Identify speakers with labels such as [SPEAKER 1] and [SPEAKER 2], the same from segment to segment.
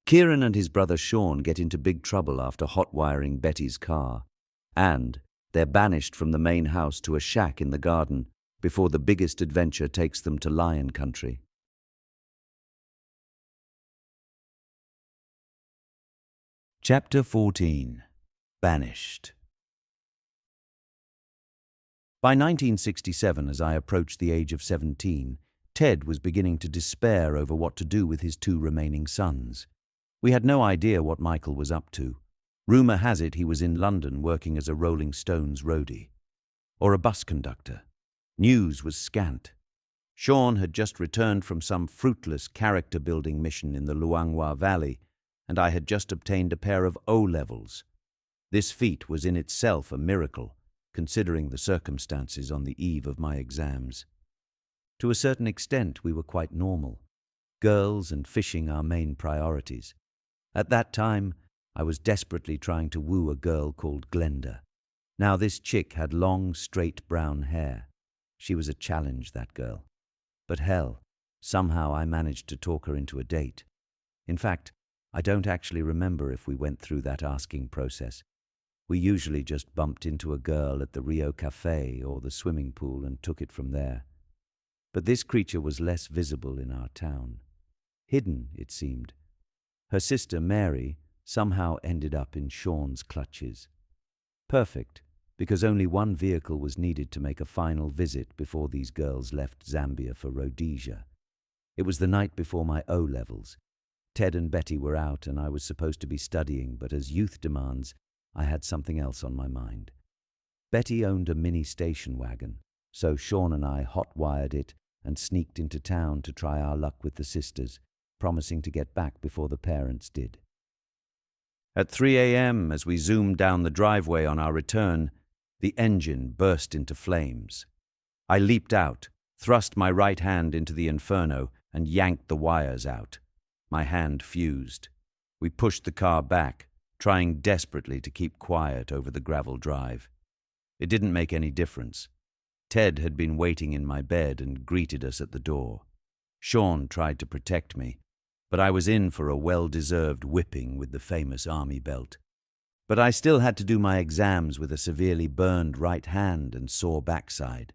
[SPEAKER 1] Kieron and his brother Sean get into big trouble after hot-wiring Betty's car, and they're banished from the main house to a shack in the garden before the biggest adventure takes them to lion country. Chapter 14. Banished. By 1967, as I approached the age of 17, Ted was beginning to despair over what to do with his two remaining sons. We had no idea what Michael was up to. Rumour has it he was in London working as a Rolling Stones roadie. Or a bus conductor. News was scant. Sean had just returned from some fruitless character-building mission in the Luangwa Valley, and I had just obtained a pair of O-levels. This feat was in itself a miracle, considering the circumstances on the eve of my exams. To a certain extent, we were quite normal. Girls and fishing our main priorities. At that time, I was desperately trying to woo a girl called Glenda. Now this chick had long, straight brown hair. She was a challenge, that girl. But hell, somehow I managed to talk her into a date. In fact, I don't actually remember if we went through that asking process. We usually just bumped into a girl at the Rio Cafe or the swimming pool and took it from there. But this creature was less visible in our town. Hidden, it seemed. Her sister, Mary, somehow ended up in Sean's clutches. Perfect, because only one vehicle was needed to make a final visit before these girls left Zambia for Rhodesia. It was the night before my O-levels. Ted and Betty were out and I was supposed to be studying, but as youth demands, I had something else on my mind. Betty owned a mini station wagon, so Sean and I hot-wired it and sneaked into town to try our luck with the sisters, promising to get back before the parents did. At 3 a.m., as we zoomed down the driveway on our return, the engine burst into flames. I leaped out, thrust my right hand into the inferno, and yanked the wires out. My hand fused. We pushed the car back, trying desperately to keep quiet over the gravel drive. It didn't make any difference. Ted had been waiting in my bed and greeted us at the door. Sean tried to protect me, but I was in for a well-deserved whipping with the famous army belt. But I still had to do my exams with a severely burned right hand and sore backside.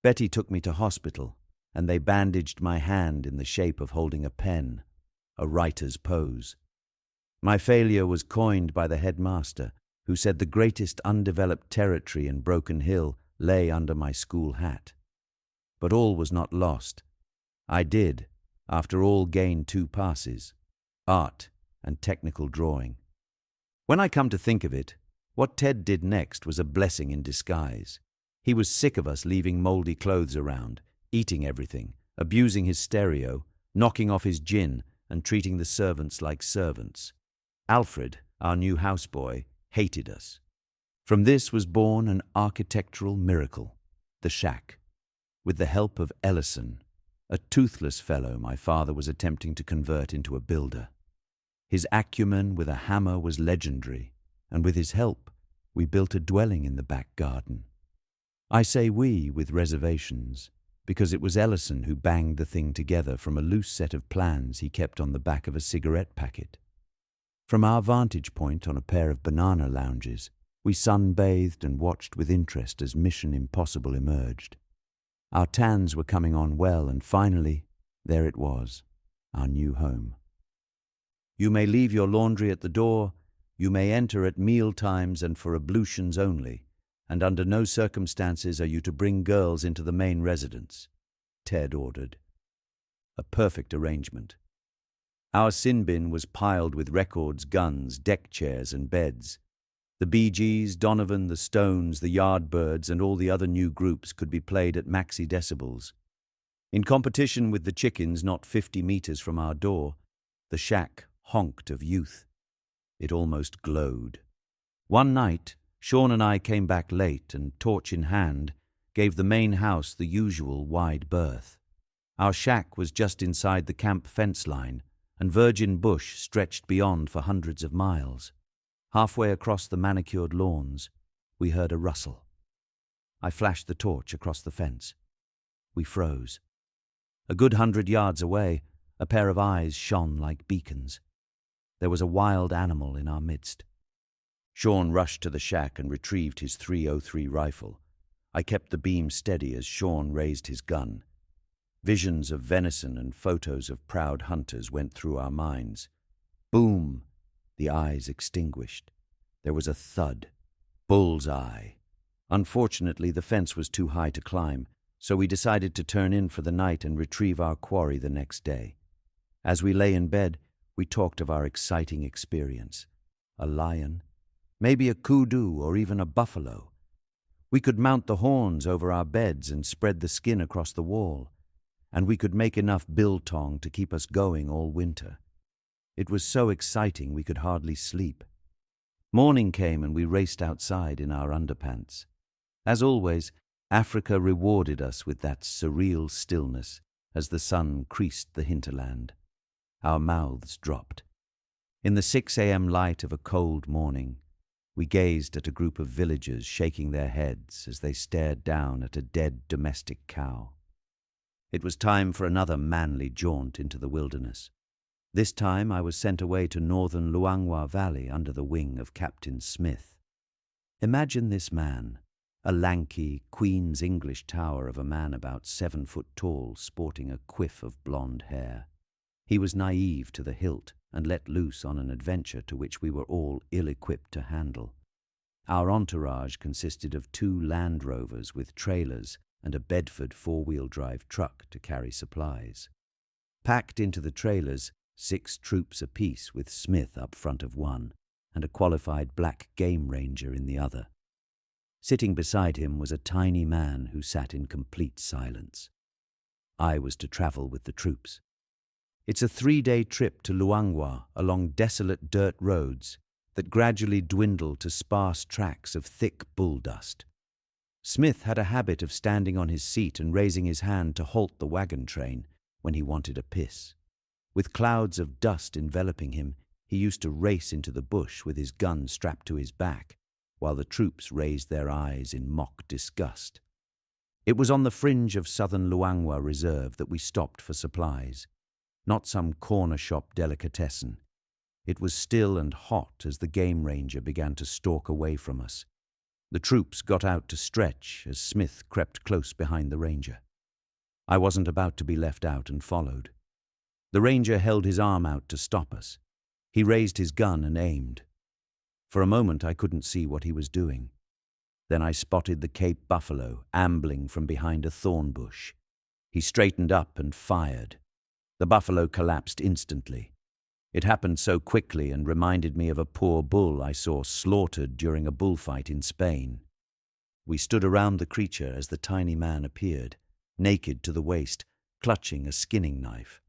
[SPEAKER 1] Betty took me to hospital, and they bandaged my hand in the shape of holding a pen, a writer's pose. My failure was coined by the headmaster, who said the greatest undeveloped territory in Broken Hill lay under my school hat. But all was not lost. I did, after all, gain 2 passes, art and technical drawing. When I come to think of it, what Ted did next was a blessing in disguise. He was sick of us leaving mouldy clothes around, eating everything, abusing his stereo, knocking off his gin, and treating the servants like servants. Alfred, our new houseboy, hated us. From this was born an architectural miracle, the shack. With the help of Ellison, a toothless fellow my father was attempting to convert into a builder. His acumen with a hammer was legendary, and with his help, we built a dwelling in the back garden. I say we with reservations, because it was Ellison who banged the thing together from a loose set of plans he kept on the back of a cigarette packet. From our vantage point on a pair of banana lounges, we sunbathed and watched with interest as Mission Impossible emerged. Our tans were coming on well, and finally, there it was, our new home. You may leave your laundry at the door, you may enter at meal times and for ablutions only, and under no circumstances are you to bring girls into the main residence, Ted ordered. A perfect arrangement. Our sin bin was piled with records, guns, deck chairs, and beds. The Bee Gees, Donovan, the Stones, the Yardbirds, and all the other new groups could be played at maxi decibels. In competition with the chickens not 50 meters from our door, the shack honked of youth. It almost glowed. One night, Sean and I came back late and, torch in hand, gave the main house the usual wide berth. Our shack was just inside the camp fence line, and virgin bush stretched beyond for hundreds of miles. Halfway across the manicured lawns, we heard a rustle. I flashed the torch across the fence. We froze. A good 100 yards away, a pair of eyes shone like beacons. there was a wild animal in our midst. Sean rushed to the shack and retrieved his .303 rifle. I kept the beam steady as Sean raised his gun. Visions of venison and photos of proud hunters went through our minds. Boom! The eyes extinguished. There was a thud. Bullseye. Unfortunately, the fence was too high to climb, so we decided to turn in for the night and retrieve our quarry the next day. As we lay in bed, we talked of our exciting experience. A lion, maybe a kudu or even a buffalo. We could mount the horns over our beds and spread the skin across the wall, and we could make enough biltong to keep us going all winter. It was so exciting we could hardly sleep. Morning came and we raced outside in our underpants. As always, Africa rewarded us with that surreal stillness as the sun creased the hinterland. Our mouths dropped. In the 6 a.m. light of a cold morning, we gazed at a group of villagers shaking their heads as they stared down at a dead domestic cow. It was time for another manly jaunt into the wilderness. This time I was sent away to northern Luangwa Valley under the wing of Captain Smith. Imagine this man, a lanky, Queen's English tower of a man about 7 foot tall, sporting a quiff of blonde hair. He was naive to the hilt and let loose on an adventure to which we were all ill-equipped to handle. Our entourage consisted of 2 Land Rovers with trailers and a Bedford 4-wheel-drive truck to carry supplies. Packed into the trailers, 6 troops apiece with Smith up front of one and a qualified black game ranger in the other. Sitting beside him was a tiny man who sat in complete silence. I was to travel with the troops. It's a 3-day trip to Luangwa along desolate dirt roads that gradually dwindle to sparse tracks of thick bull dust. Smith had a habit of standing on his seat and raising his hand to halt the wagon train when he wanted a piss. With clouds of dust enveloping him, he used to race into the bush with his gun strapped to his back, while the troops raised their eyes in mock disgust. It was on the fringe of southern Luangwa Reserve that we stopped for supplies. Not some corner shop delicatessen. It was still and hot as the game ranger began to stalk away from us. The troops got out to stretch as Smith crept close behind the ranger. I wasn't about to be left out and followed. The ranger held his arm out to stop us. He raised his gun and aimed. For a moment I couldn't see what he was doing. Then I spotted the Cape buffalo ambling from behind a thorn bush. He straightened up and fired. The buffalo collapsed instantly. It happened so quickly and reminded me of a poor bull I saw slaughtered during a bullfight in Spain. We stood around the creature as the tiny man appeared, naked to the waist, clutching a skinning knife.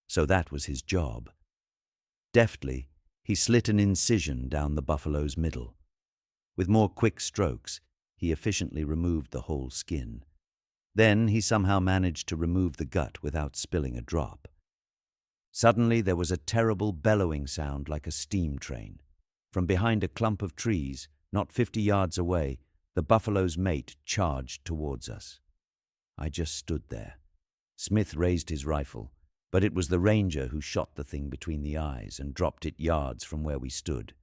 [SPEAKER 1] So that was his job. Deftly, he slit an incision down the buffalo's middle. With more quick strokes, he efficiently removed the whole skin. Then he somehow managed to remove the gut without spilling a drop. Suddenly there was a terrible bellowing sound like a steam train. From behind a clump of trees, not 50 yards away, the buffalo's mate charged towards us. I just stood there. Smith raised his rifle, but it was the ranger who shot the thing between the eyes and dropped it yards from where we stood.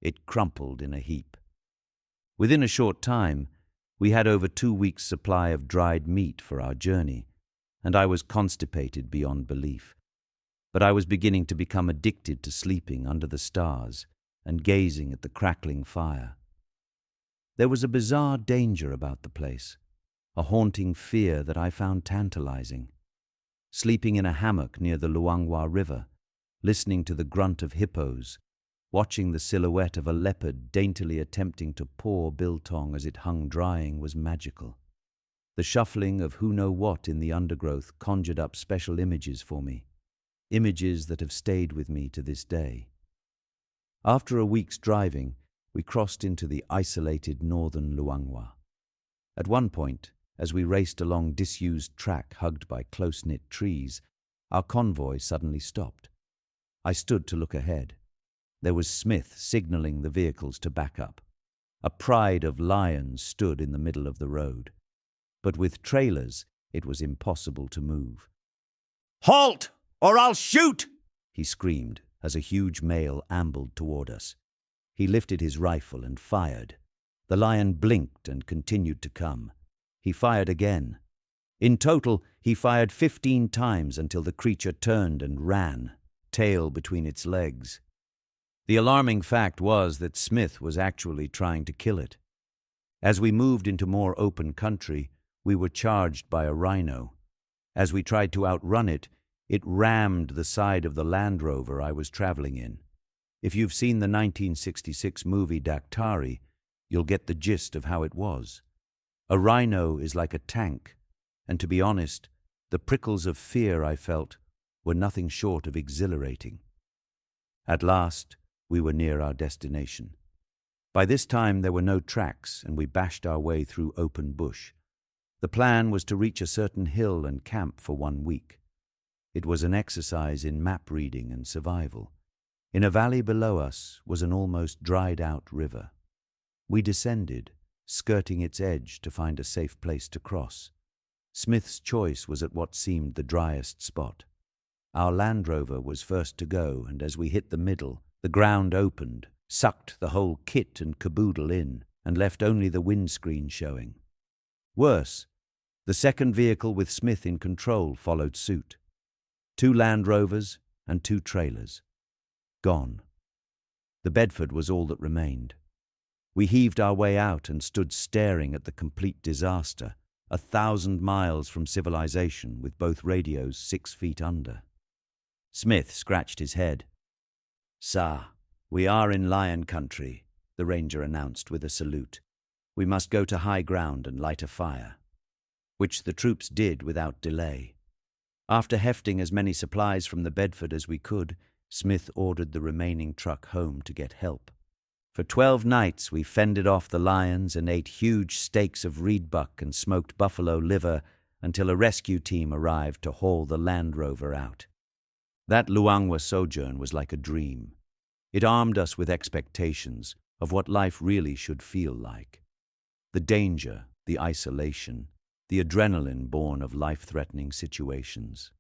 [SPEAKER 1] It crumpled in a heap. Within a short time, we had over 2 weeks' supply of dried meat for our journey, and I was constipated beyond belief. But I was beginning to become addicted to sleeping under the stars and gazing at the crackling fire. There was a bizarre danger about the place, a haunting fear that I found tantalizing. Sleeping in a hammock near the Luangwa River, listening to the grunt of hippos, watching the silhouette of a leopard daintily attempting to paw biltong as it hung drying was magical. The shuffling of who-know-what in the undergrowth conjured up special images for me, images that have stayed with me to this day. After a week's driving, we crossed into the isolated northern Luangwa. At one point, as we raced along disused track hugged by close-knit trees, our convoy suddenly stopped. I stood to look ahead. There was Smith signaling the vehicles to back up. A pride of lions stood in the middle of the road. But with trailers, it was impossible to move. "Halt, or I'll shoot!" he screamed as a huge male ambled toward us. He lifted his rifle and fired. The lion blinked and continued to come. He fired again. In total, he fired 15 times until the creature turned and ran, tail between its legs. The alarming fact was that Smith was actually trying to kill it. As we moved into more open country, we were charged by a rhino. As we tried to outrun it, it rammed the side of the Land Rover I was traveling in. If you've seen the 1966 movie Daktari, you'll get the gist of how it was. A rhino is like a tank, and to be honest, the prickles of fear I felt were nothing short of exhilarating. At last, we were near our destination. By this time there were no tracks, and we bashed our way through open bush. The plan was to reach a certain hill and camp for 1 week. It was an exercise in map reading and survival. In a valley below us was an almost dried-out river. We descended, skirting its edge to find a safe place to cross. Smith's choice was at what seemed the driest spot. Our Land Rover was first to go, and as we hit the middle, the ground opened, sucked the whole kit and caboodle in, and left only the windscreen showing. Worse, the second vehicle with Smith in control followed suit. 2 Land Rovers and 2 trailers. Gone. The Bedford was all that remained. We heaved our way out and stood staring at the complete disaster, 1,000 miles from civilization with both radios 6 feet under. Smith scratched his head. "Sir, we are in lion country," the ranger announced with a salute. "We must go to high ground and light a fire," which the troops did without delay. After hefting as many supplies from the Bedford as we could, Smith ordered the remaining truck home to get help. For 12 nights we fended off the lions and ate huge steaks of reedbuck and smoked buffalo liver until a rescue team arrived to haul the Land Rover out. That Luangwa sojourn was like a dream. It armed us with expectations of what life really should feel like. The danger, the isolation, the adrenaline born of life-threatening situations.